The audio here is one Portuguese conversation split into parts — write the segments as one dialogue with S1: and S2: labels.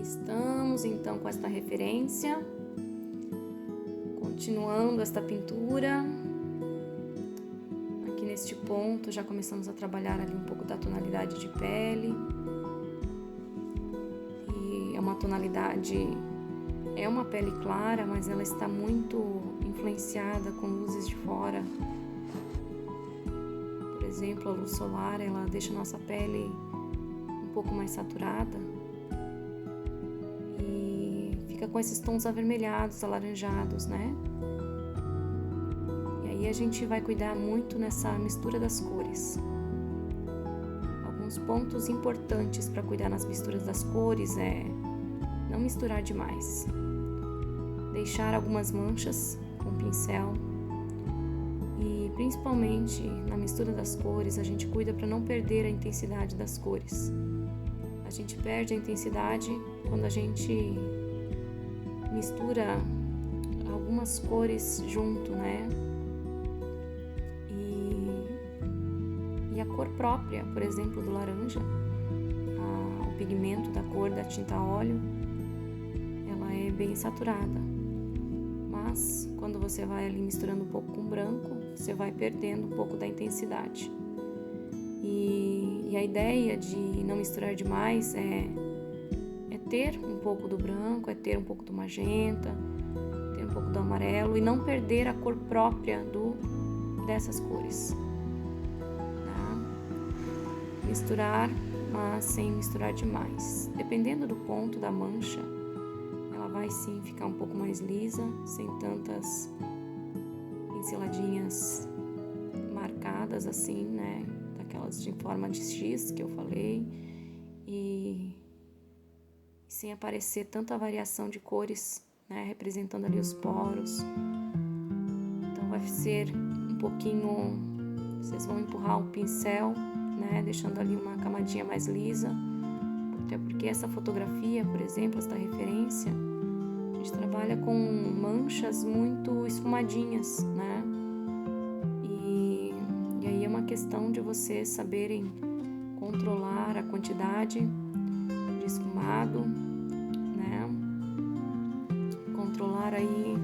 S1: Estamos então com esta referência, continuando esta pintura. Aqui neste ponto já começamos a trabalhar ali um pouco da tonalidade de pele. E é uma tonalidade, é uma pele clara, mas ela está muito influenciada com luzes de fora. Por exemplo, a luz solar, ela deixa a nossa pele um pouco mais saturada. Fica com esses tons avermelhados, alaranjados, né? E aí a gente vai cuidar muito nessa mistura das cores. Alguns pontos importantes para cuidar nas misturas das cores é não misturar demais. Deixar algumas manchas com o pincel. E principalmente na mistura das cores, a gente cuida para não perder a intensidade das cores. A gente perde a intensidade quando a gente mistura algumas cores junto, né? E a cor própria, por exemplo, do laranja, o pigmento da cor da tinta a óleo, ela é bem saturada. Mas quando você vai ali misturando um pouco com branco, você vai perdendo um pouco da intensidade. E a ideia de não misturar demais é ter um pouco do branco, é ter um pouco do magenta, ter um pouco do amarelo e não perder a cor própria dessas cores. Tá? Misturar, mas sem misturar demais. Dependendo do ponto da mancha, ela vai sim ficar um pouco mais lisa, sem tantas pinceladinhas marcadas assim, né? Daquelas de forma de X que eu falei. E sem aparecer tanta variação de cores, né, representando ali os poros. Então vai ser um pouquinho, vocês vão empurrar o pincel, né, deixando ali uma camadinha mais lisa, até porque essa fotografia, por exemplo, esta referência, a gente trabalha com manchas muito esfumadinhas, né, e aí é uma questão de vocês saberem controlar a quantidade de esfumado, controlar aí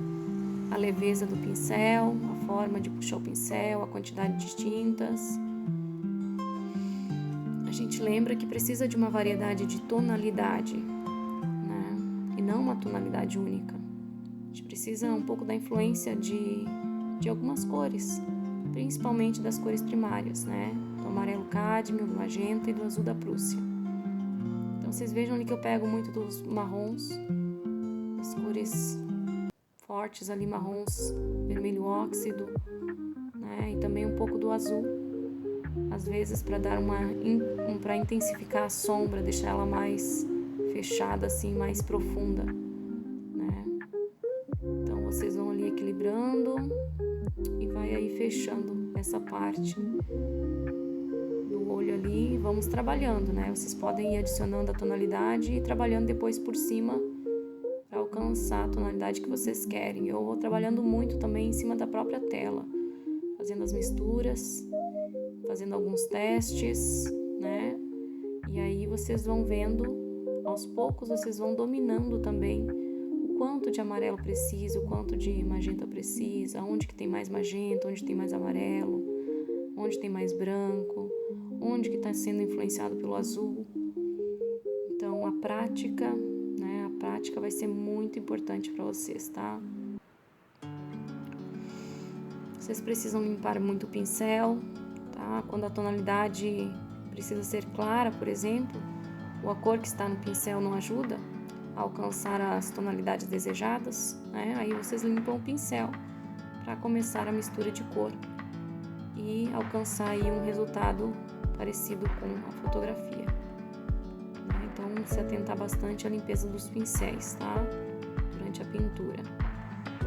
S1: a leveza do pincel, a forma de puxar o pincel, a quantidade de tintas. A gente lembra que precisa de uma variedade de tonalidade, né? E não uma tonalidade única. A gente precisa um pouco da influência de algumas cores, principalmente das cores primárias, né? Do amarelo cádmio, do magenta e do azul da Prússia. Então vocês vejam ali que eu pego muito dos marrons, as cores fortes ali, marrons, vermelho óxido, né? E também um pouco do azul, às vezes para dar para intensificar a sombra, deixar ela mais fechada assim, mais profunda, né? Então vocês vão ali equilibrando e vai aí fechando essa parte do olho ali, vamos trabalhando, né? Vocês podem ir adicionando a tonalidade e trabalhando depois por cima para alcançar a tonalidade que vocês querem. Eu vou trabalhando muito também em cima da própria tela, fazendo as misturas, fazendo alguns testes, né? E aí vocês vão vendo, aos poucos vocês vão dominando também o quanto de amarelo precisa, o quanto de magenta precisa, onde que tem mais magenta, onde tem mais amarelo, onde tem mais branco, onde que está sendo influenciado pelo azul. Então a prática vai ser muito importante para vocês, tá? Vocês precisam limpar muito o pincel, tá? Quando a tonalidade precisa ser clara, por exemplo, ou a cor que está no pincel não ajuda a alcançar as tonalidades desejadas, né? Aí vocês limpam o pincel para começar a mistura de cor e alcançar aí um resultado parecido com a fotografia. Então, se atentar bastante à limpeza dos pincéis, tá? Durante a pintura.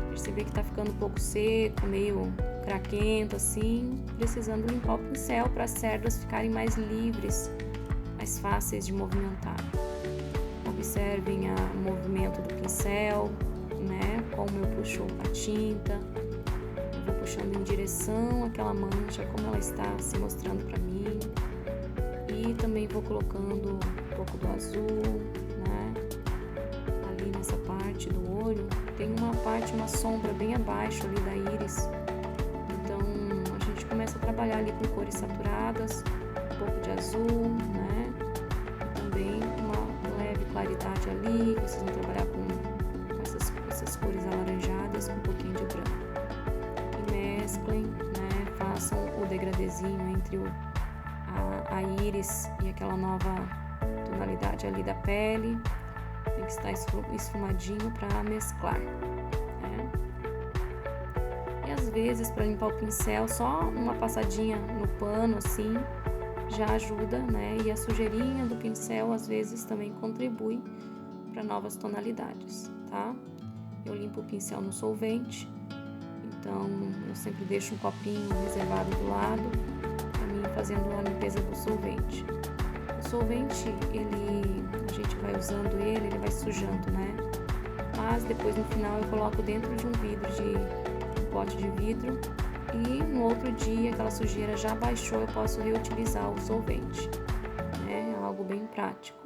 S1: Perceber que tá ficando um pouco seco, meio craquento assim, precisando limpar o pincel para as cerdas ficarem mais livres, mais fáceis de movimentar. Observem o movimento do pincel, né? Como eu puxo a tinta, eu vou puxando em direção àquela mancha, como ela está se mostrando para mim. E também vou colocando um pouco do azul, né? olho, tem uma sombra bem abaixo ali da íris. Então a gente começa a trabalhar ali com cores saturadas, um pouco de azul, né? E também uma leve claridade ali, vocês vão trabalhar com essas cores alaranjadas com um pouquinho de branco. E mesclem, né? Façam o degradezinho entre a íris e aquela nova tonalidade ali da pele. Tem que estar esfumadinho para mesclar, né? E às vezes, para limpar o pincel, só uma passadinha no pano assim já ajuda, né? E a sujeirinha do pincel às vezes também contribui para novas tonalidades, tá? Eu limpo o pincel no solvente, então eu sempre deixo um copinho reservado do lado para mim fazendo a limpeza do solvente. O solvente, a gente vai usando ele vai sujando, né? Mas depois no final eu coloco dentro de um pote de vidro, e no outro dia aquela sujeira já baixou, eu posso reutilizar o solvente, né? É algo bem prático.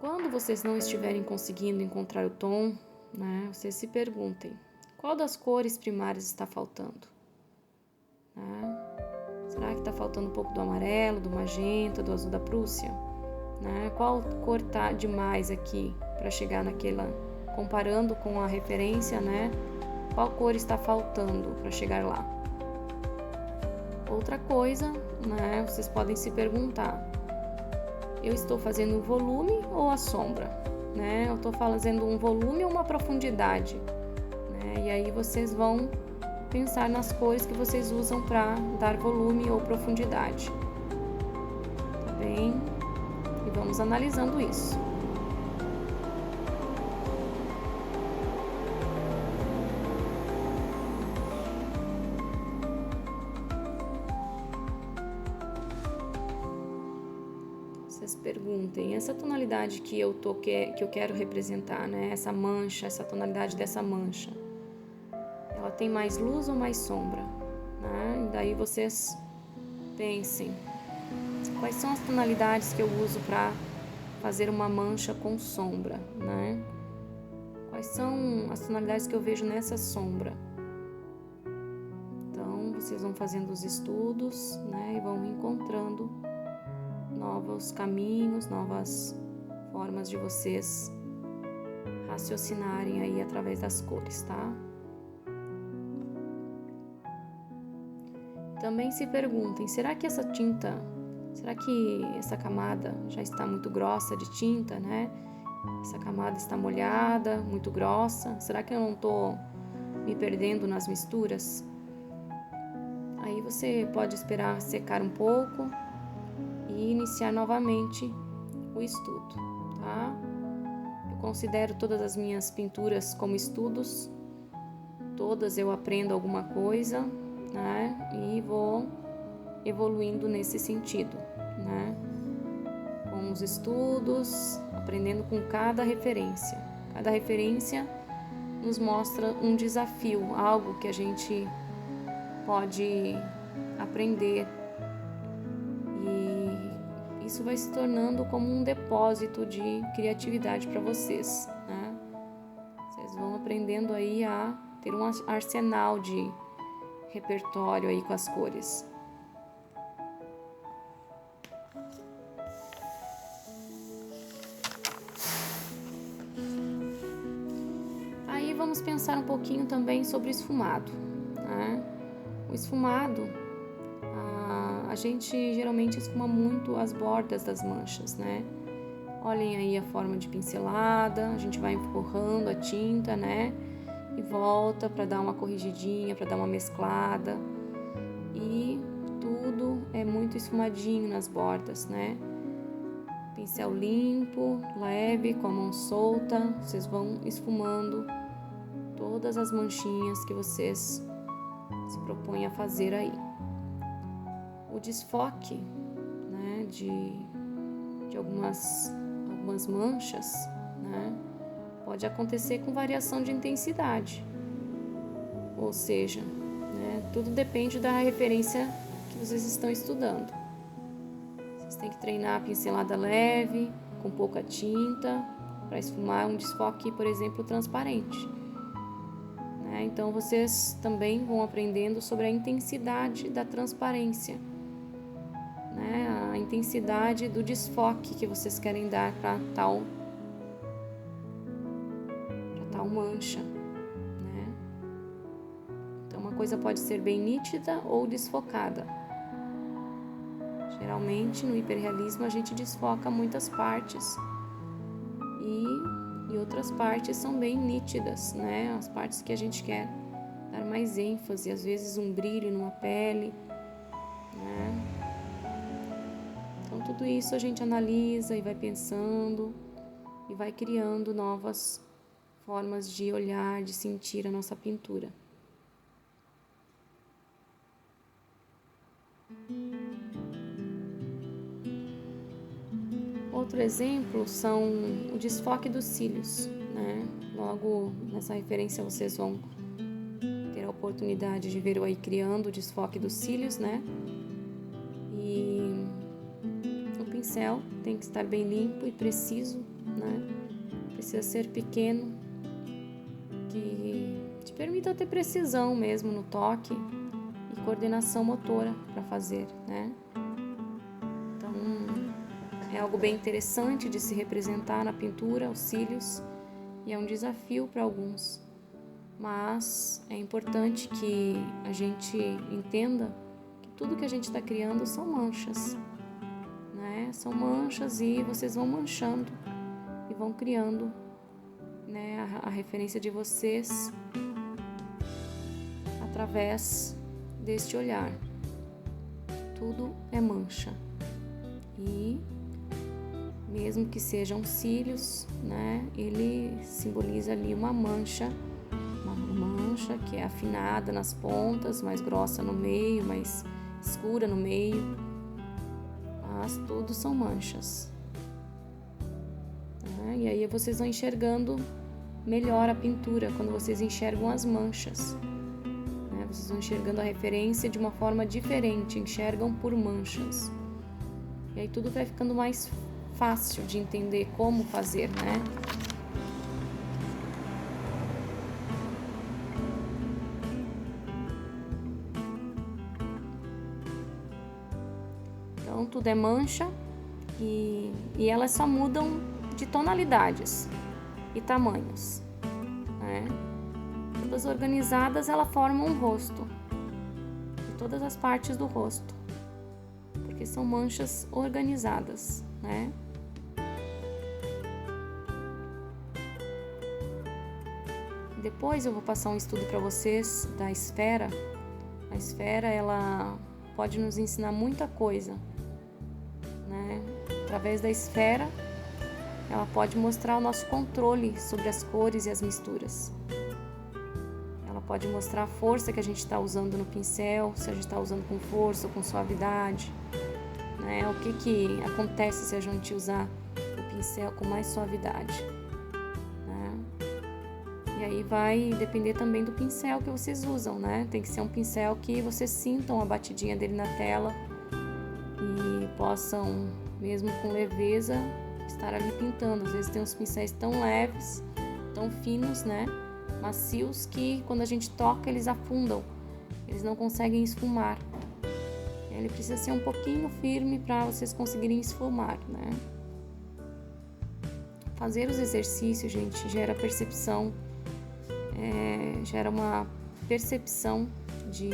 S1: Quando vocês não estiverem conseguindo encontrar o tom, né? Vocês se perguntem, qual das cores primárias está faltando? Né? Será que está faltando um pouco do amarelo, do magenta, do azul da Prússia? Né? Qual cor tá demais aqui para chegar naquela, comparando com a referência, né? Qual cor está faltando para chegar lá? Outra coisa, né? Vocês podem se perguntar, eu estou fazendo o volume ou a sombra? Né? Eu estou fazendo um volume ou uma profundidade? Né? E aí vocês vão pensar nas cores que vocês usam para dar volume ou profundidade, tá bem? E vamos analisando isso. Vocês perguntem, essa tonalidade que eu quero representar, né? Essa mancha, essa tonalidade dessa mancha, ela tem mais luz ou mais sombra? Né? E daí vocês pensem, quais são as tonalidades que eu uso para fazer uma mancha com sombra, né? Quais são as tonalidades que eu vejo nessa sombra? Então, vocês vão fazendo os estudos, né? E vão encontrando novos caminhos, novas formas de vocês raciocinarem aí através das cores, tá? Também se perguntem, será que essa camada já está muito grossa de tinta, né? Essa camada está molhada, muito grossa. Será que eu não estou me perdendo nas misturas? Aí você pode esperar secar um pouco e iniciar novamente o estudo, tá? Eu considero todas as minhas pinturas como estudos. Todas eu aprendo alguma coisa, né? E vou evoluindo nesse sentido, né? Com os estudos, aprendendo com cada referência. Cada referência nos mostra um desafio, algo que a gente pode aprender. E isso vai se tornando como um depósito de criatividade para vocês, né? Vocês vão aprendendo aí a ter um arsenal de repertório aí com as cores. Aí vamos pensar um pouquinho também sobre o esfumado, né? O esfumado, a gente geralmente esfuma muito as bordas das manchas, né? Olhem aí a forma de pincelada, a gente vai empurrando a tinta, né? E volta para dar uma corrigidinha, para dar uma mesclada. E tudo é muito esfumadinho nas bordas, né? Pincel limpo, leve, com a mão solta, vocês vão esfumando todas as manchinhas que vocês se propõem a fazer aí. O desfoque, né, de algumas manchas, né, pode acontecer com variação de intensidade, ou seja, né, tudo depende da referência que vocês estão estudando. Vocês têm que treinar a pincelada leve, com pouca tinta, para esfumar um desfoque, por exemplo, transparente. Então vocês também vão aprendendo sobre a intensidade da transparência, a intensidade do desfoque que vocês querem dar para tal mancha. Então uma coisa pode ser bem nítida ou desfocada. Geralmente no hiperrealismo a gente desfoca muitas partes e outras partes são bem nítidas, as partes que a gente quer dar mais ênfase, às vezes um brilho numa pele, Então tudo isso a gente analisa e vai pensando e vai criando novas formas de olhar, de sentir a nossa pintura. Outro exemplo são o desfoque dos cílios, Logo nessa referência vocês vão ter a oportunidade de ver eu aí criando o desfoque dos cílios, E o pincel tem que estar bem limpo e preciso, Precisa ser pequeno, que te permita ter precisão mesmo no toque e coordenação motora para fazer, Então, é algo bem interessante de se representar na pintura, os cílios, e é um desafio para alguns, mas é importante que a gente entenda que tudo que a gente está criando são manchas, São manchas e vocês vão manchando e vão criando, a referência de vocês através deste olhar. Tudo é mancha e mesmo que sejam cílios, ele simboliza ali uma mancha que é afinada nas pontas, mais grossa no meio, mais escura no meio, mas tudo são manchas. E aí vocês vão enxergando melhor a pintura quando vocês enxergam as manchas. Vocês vão enxergando a referência de uma forma diferente, enxergam por manchas. E aí tudo vai ficando mais fácil de entender como fazer, Então tudo é mancha e elas só mudam de tonalidades e tamanhos, Todas organizadas, elas formam um rosto, e todas as partes do rosto, porque são manchas organizadas, Depois eu vou passar um estudo para vocês da esfera. A esfera, ela pode nos ensinar muita coisa, Através da esfera, ela pode mostrar o nosso controle sobre as cores e as misturas. Ela pode mostrar a força que a gente está usando no pincel, se a gente está usando com força ou com suavidade, O que acontece se a gente usar o pincel com mais suavidade, E aí vai depender também do pincel que vocês usam, Tem que ser um pincel que vocês sintam a batidinha dele na tela e possam, mesmo com leveza, estar ali pintando. Às vezes tem uns pincéis tão leves, tão finos, macios, que quando a gente toca eles afundam, eles não conseguem esfumar. Ele precisa ser um pouquinho firme para vocês conseguirem esfumar, Fazer os exercícios, gente, gera percepção, gera uma percepção de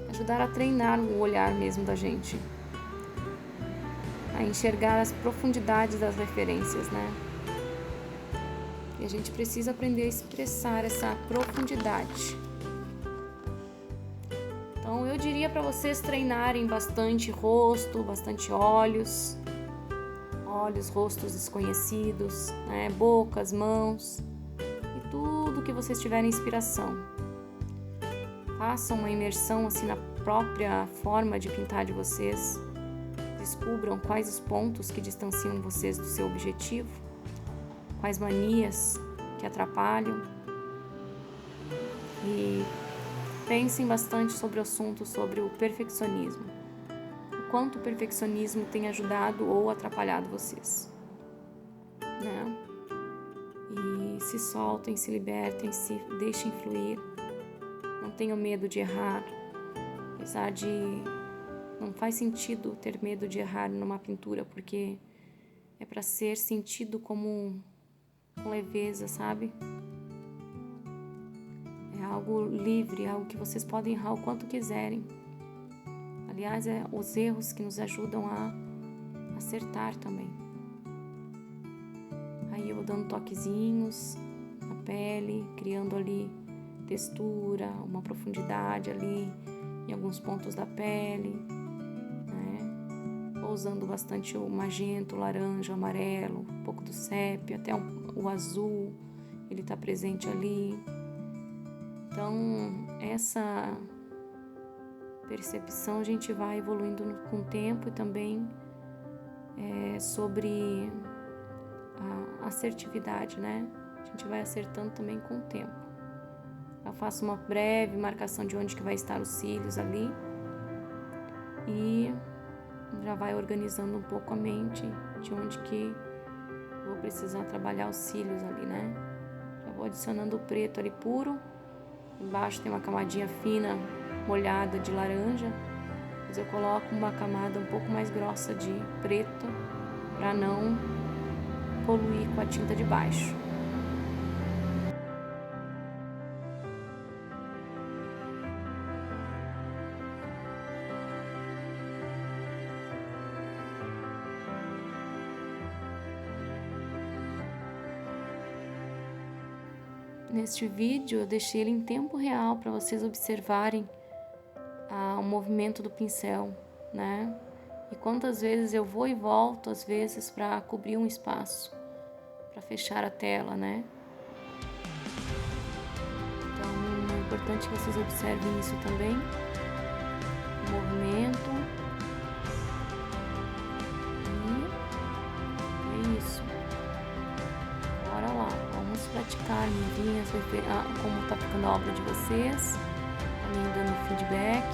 S1: ajudar a treinar o olhar mesmo da gente, a enxergar as profundidades das referências, E a gente precisa aprender a expressar essa profundidade. Então eu diria para vocês treinarem bastante rosto, bastante olhos, rostos desconhecidos, bocas, mãos e tudo que vocês tiverem inspiração. Façam uma imersão assim na própria forma de pintar de vocês. Descubram quais os pontos que distanciam vocês do seu objetivo, quais manias que atrapalham, e pensem bastante sobre o assunto, sobre o perfeccionismo. O quanto o perfeccionismo tem ajudado ou atrapalhado vocês. né? E se soltem, se libertem, se deixem fluir. Não tenham medo de errar, apesar de não faz sentido ter medo de errar numa pintura, porque é para ser sentido com leveza, sabe? É algo livre, algo que vocês podem errar o quanto quiserem. Aliás, é os erros que nos ajudam a acertar também. Aí eu vou dando toquezinhos na pele, criando ali textura, uma profundidade ali em alguns pontos da pele, né? Vou usando bastante o magenta, o laranja, o amarelo, um pouco do sépia, até o azul, ele está presente ali. Então, essa percepção a gente vai evoluindo com o tempo e também sobre a assertividade, né? A gente vai acertando também com o tempo. Eu faço uma breve marcação de onde que vai estar os cílios ali e já vai organizando um pouco a mente de onde que vou precisar trabalhar os cílios ali, né? Já vou adicionando o preto ali puro. Embaixo tem uma camadinha fina, molhada de laranja. Mas eu coloco uma camada um pouco mais grossa de preto para não poluir com a tinta de baixo. Neste vídeo eu deixei ele em tempo real para vocês observarem o movimento do pincel, né? E quantas vezes eu vou e volto, às vezes, para cobrir um espaço, para fechar a tela, né? Então é importante que vocês observem isso também, o movimento. E é isso. Bora lá, vamos praticar, meninas, como tá ficando a obra de vocês, também dando feedback.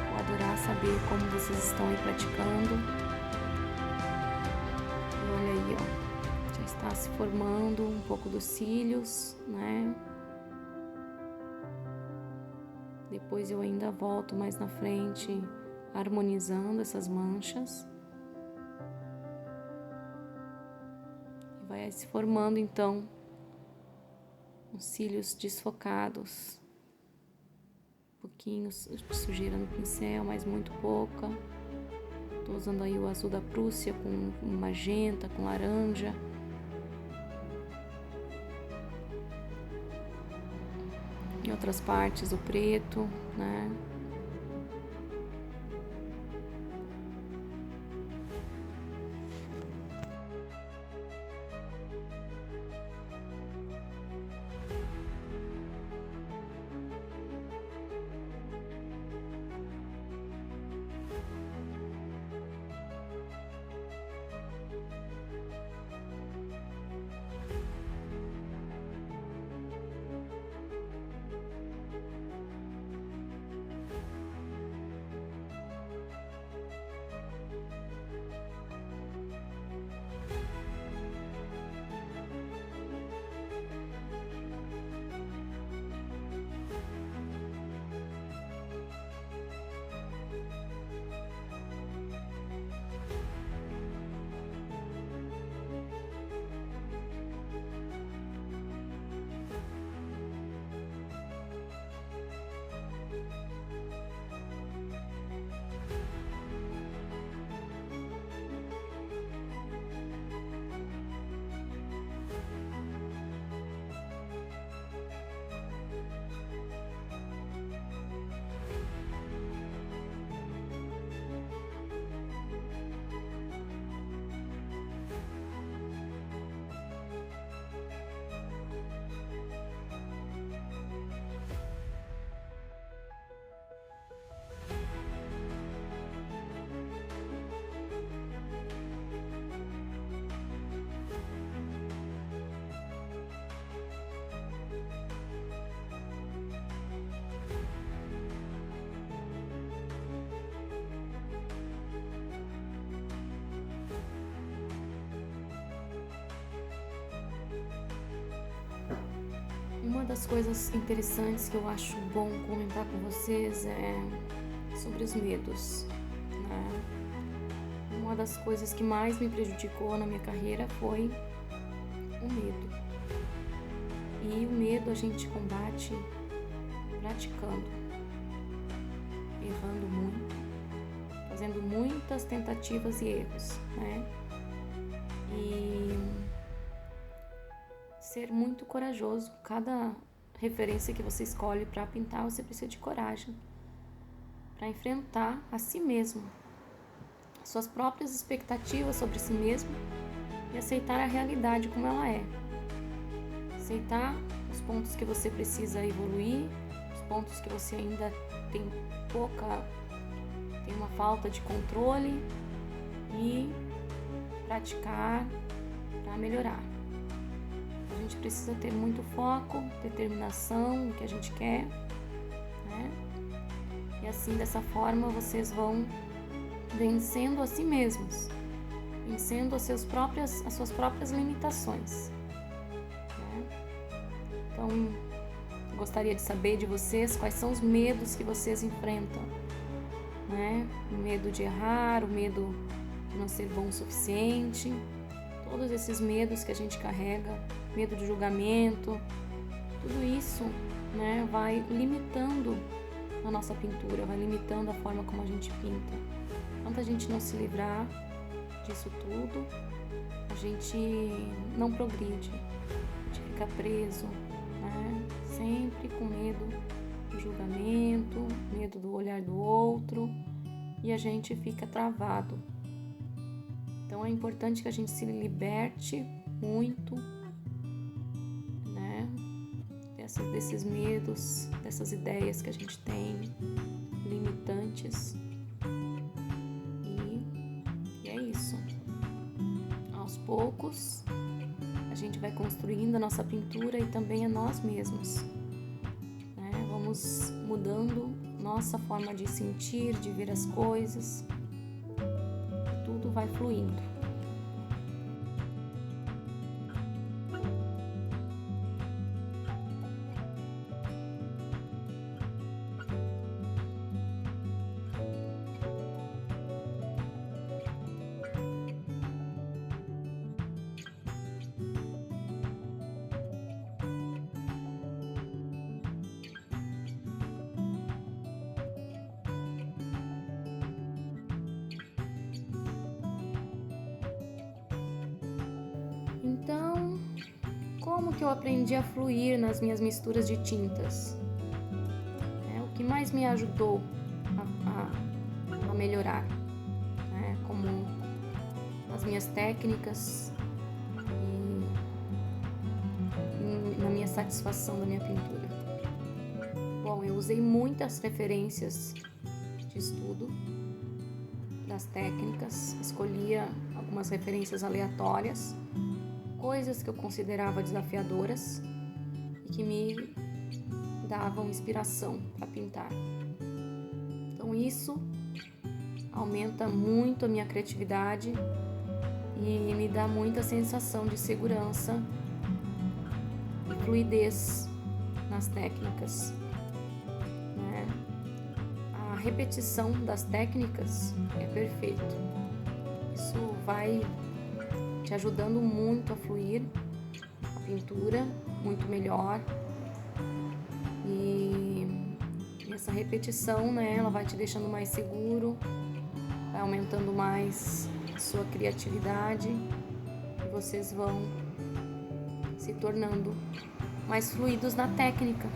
S1: Vou adorar saber como vocês estão aí praticando. E olha aí, ó, já está se formando um pouco dos cílios, né? Depois eu ainda volto mais na frente, harmonizando essas manchas. E vai se formando então os cílios desfocados. Um pouquinho de sujeira no pincel, mas muito pouca. Tô usando aí o azul da Prússia com magenta, com laranja. Em outras partes o preto, né? Uma das coisas interessantes que eu acho bom comentar com vocês é sobre os medos, né? Uma das coisas que mais me prejudicou na minha carreira foi o medo. E o medo a gente combate praticando, errando muito, fazendo muitas tentativas e erros, né? E ser muito corajoso. Cada referência que você escolhe para pintar, você precisa de coragem para enfrentar a si mesmo, suas próprias expectativas sobre si mesmo e aceitar a realidade como ela é. Aceitar os pontos que você precisa evoluir, os pontos que você ainda tem uma falta de controle e praticar para melhorar. A gente precisa ter muito foco, determinação no que a gente quer, né? E assim, dessa forma, vocês vão vencendo a si mesmos, vencendo as suas próprias limitações, né? Então, gostaria de saber de vocês quais são os medos que vocês enfrentam, né? O medo de errar, o medo de não ser bom o suficiente, todos esses medos que a gente carrega, medo de julgamento, tudo isso, né, vai limitando a nossa pintura, vai limitando a forma como a gente pinta. Enquanto a gente não se livrar disso tudo, a gente não progride, a gente fica preso, né, sempre com medo do julgamento, medo do olhar do outro, e a gente fica travado. Então é importante que a gente se liberte muito, né, desses medos, dessas ideias que a gente tem, limitantes. E é isso. Aos poucos, a gente vai construindo a nossa pintura e também a nós mesmos, né? Vamos mudando nossa forma de sentir, de ver as coisas. Tudo vai fluindo. Então, como que eu aprendi a fluir nas minhas misturas de tintas? O que mais me ajudou a melhorar, né? Como as minhas técnicas e na minha satisfação da minha pintura. Bom, eu usei muitas referências de estudo das técnicas, escolhia algumas referências aleatórias, coisas que eu considerava desafiadoras e que me davam inspiração para pintar. Então isso aumenta muito a minha criatividade e me dá muita sensação de segurança e fluidez nas técnicas, né? A repetição das técnicas é perfeito. Isso vai te ajudando muito a fluir a pintura muito melhor, e essa repetição, né, ela vai te deixando mais seguro, vai aumentando mais a sua criatividade e vocês vão se tornando mais fluidos na técnica.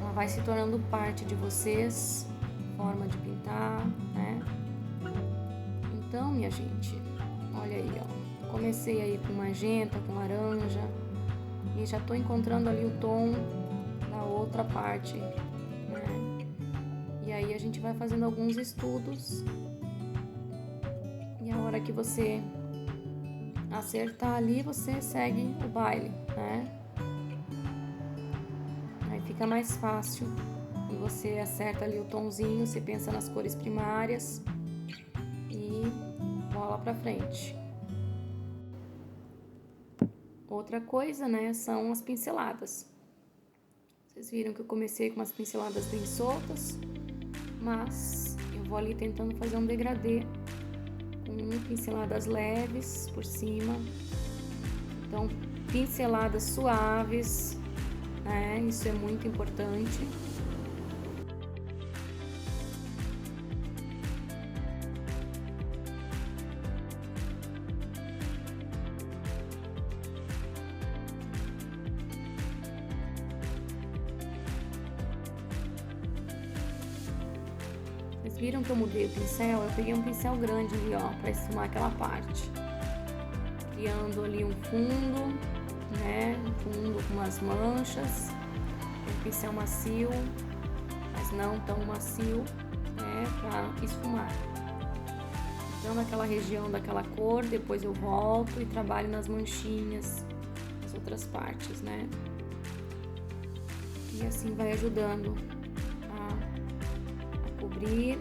S1: Ela vai se tornando parte de vocês, forma de pintar, né? Então, minha gente, olha aí, ó. Comecei aí com magenta, com laranja e já tô encontrando ali o tom da outra parte, né? E aí a gente vai fazendo alguns estudos e a hora que você acertar ali, você segue o baile, né? Aí fica mais fácil e você acerta ali o tomzinho, você pensa nas cores primárias e bola pra frente. Outra coisa, né, são as pinceladas. Vocês viram que eu comecei com umas pinceladas bem soltas, mas eu vou ali tentando fazer um degradê com pinceladas leves por cima. Então, pinceladas suaves, né? Isso é muito importante. Vocês viram que eu mudei o pincel? Eu peguei um pincel grande ali, ó, para esfumar aquela parte. Criando ali um fundo, né? Um fundo com umas manchas. Um pincel macio, mas não tão macio, né? Para esfumar. Então, naquela região daquela cor, depois eu volto e trabalho nas manchinhas, nas outras partes, né? E assim vai ajudando a cobrir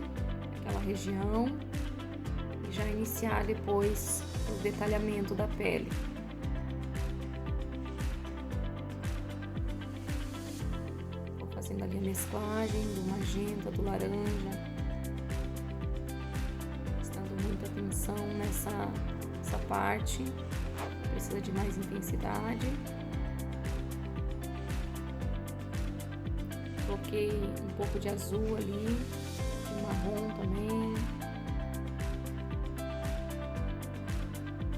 S1: aquela região e já iniciar depois o detalhamento da pele. Vou fazendo ali a mesclagem do magenta, do laranja, prestando muita atenção nessa parte, precisa de mais intensidade. Coloquei um pouco de azul ali, de marrom também.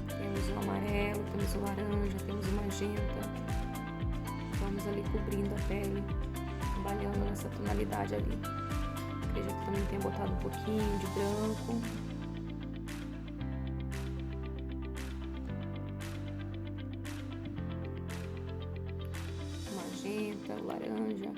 S1: Temos o amarelo, temos o laranja, temos o magenta. Vamos ali cobrindo a pele, trabalhando nessa tonalidade ali. Acredito que também tenha botado um pouquinho de branco. O magenta, o laranja.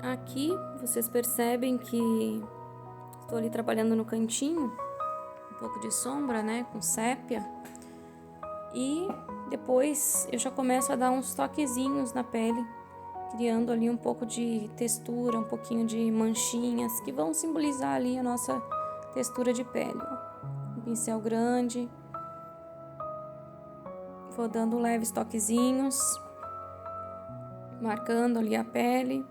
S1: Aqui vocês percebem que estou ali trabalhando no cantinho, um pouco de sombra, né, com sépia. E depois eu já começo a dar uns toquezinhos na pele, criando ali um pouco de textura, um pouquinho de manchinhas, que vão simbolizar ali a nossa textura de pele. Um pincel grande, vou dando leves toquezinhos, marcando ali a pele,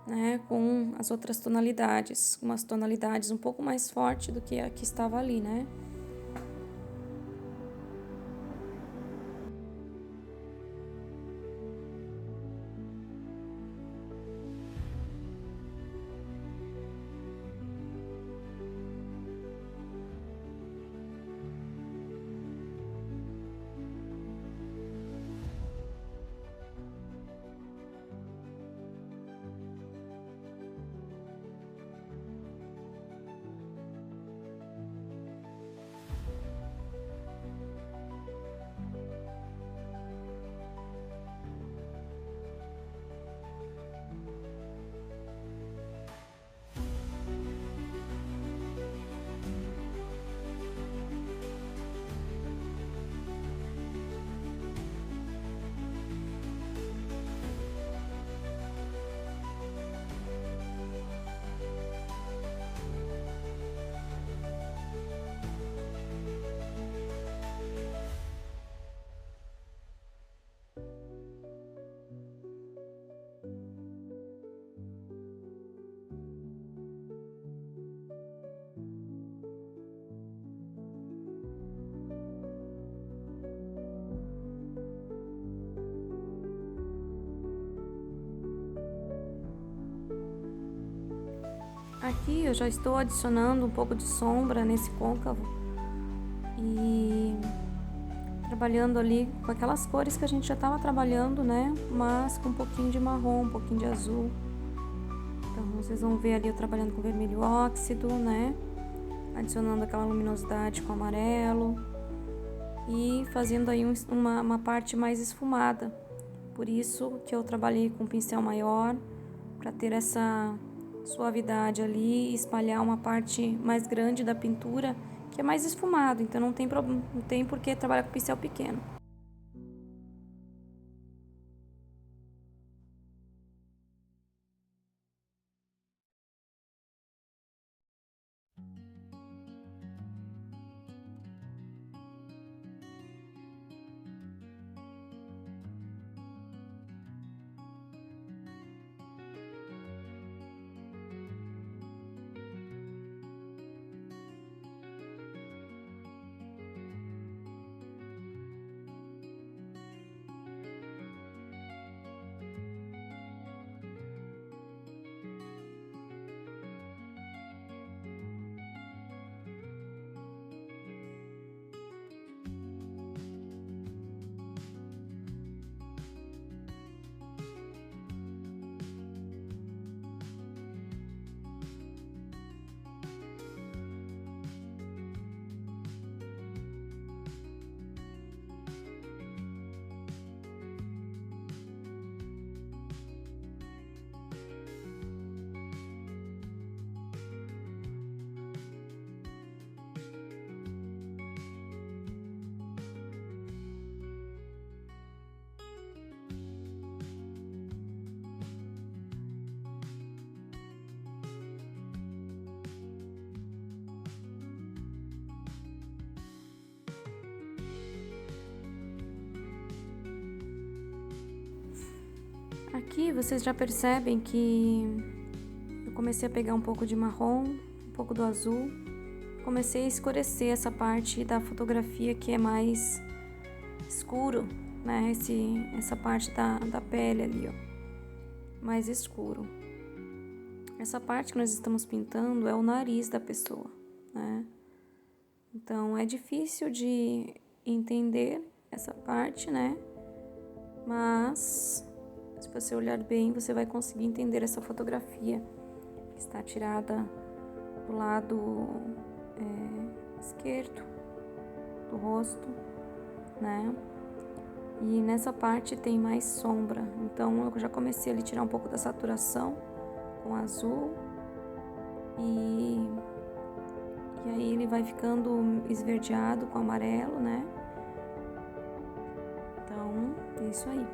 S1: né, com as outras tonalidades, umas tonalidades um pouco mais fortes do que a que estava ali, né? Aqui eu já estou adicionando um pouco de sombra nesse côncavo e trabalhando ali com aquelas cores que a gente já estava trabalhando, né? Mas com um pouquinho de marrom, um pouquinho de azul. Então vocês vão ver ali eu trabalhando com vermelho óxido, né? Adicionando aquela luminosidade com amarelo e fazendo aí uma parte mais esfumada. Por isso que eu trabalhei com um pincel maior, para ter essa suavidade ali e espalhar uma parte mais grande da pintura, que é mais esfumado, então não tem por que trabalhar com pincel pequeno. Aqui vocês já percebem que eu comecei a pegar um pouco de marrom, um pouco do azul, comecei a escurecer essa parte da fotografia que é mais escuro, né? Essa parte da pele ali, ó, mais escuro. Essa parte que nós estamos pintando é o nariz da pessoa, né? Então é difícil de entender essa parte, né? Mas se você olhar bem, você vai conseguir entender essa fotografia que está tirada do lado esquerdo do rosto, né? E nessa parte tem mais sombra, então eu já comecei a tirar um pouco da saturação com azul e aí ele vai ficando esverdeado com amarelo, né? Então é isso aí.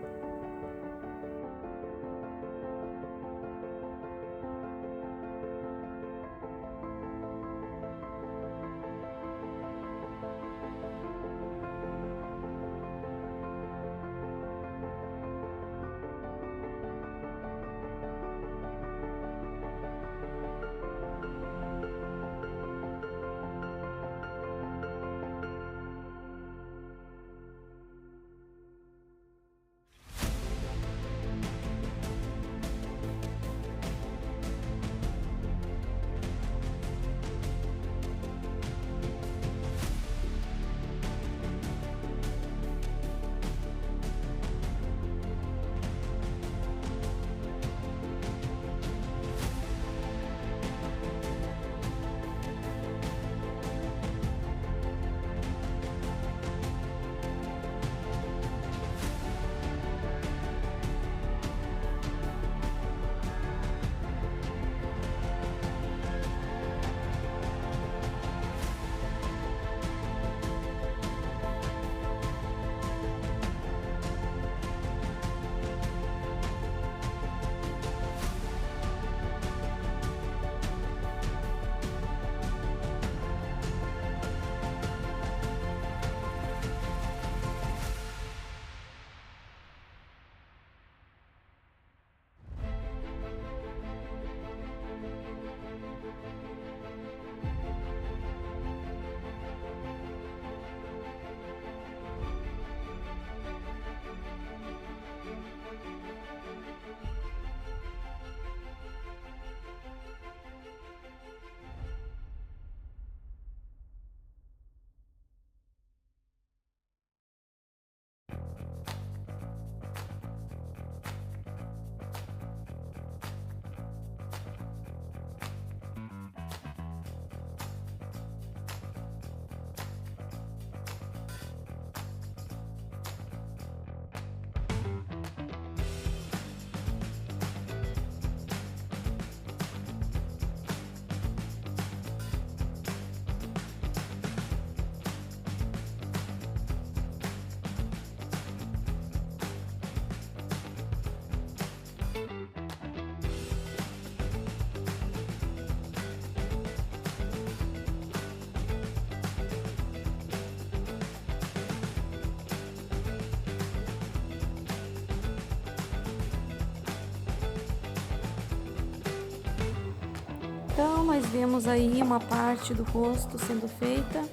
S1: Então, nós vemos aí uma parte do rosto sendo feita.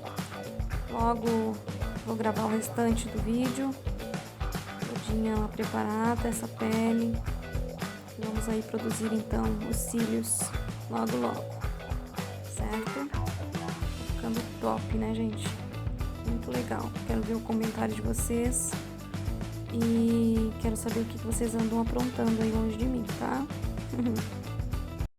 S1: Logo, vou gravar o restante do vídeo. Todinha ela preparada, essa pele. Vamos aí produzir, então, os cílios logo, logo. Certo? Tá ficando top, né, gente? Muito legal. Quero ver o comentário de vocês. E quero saber o que vocês andam aprontando aí longe de mim, tá?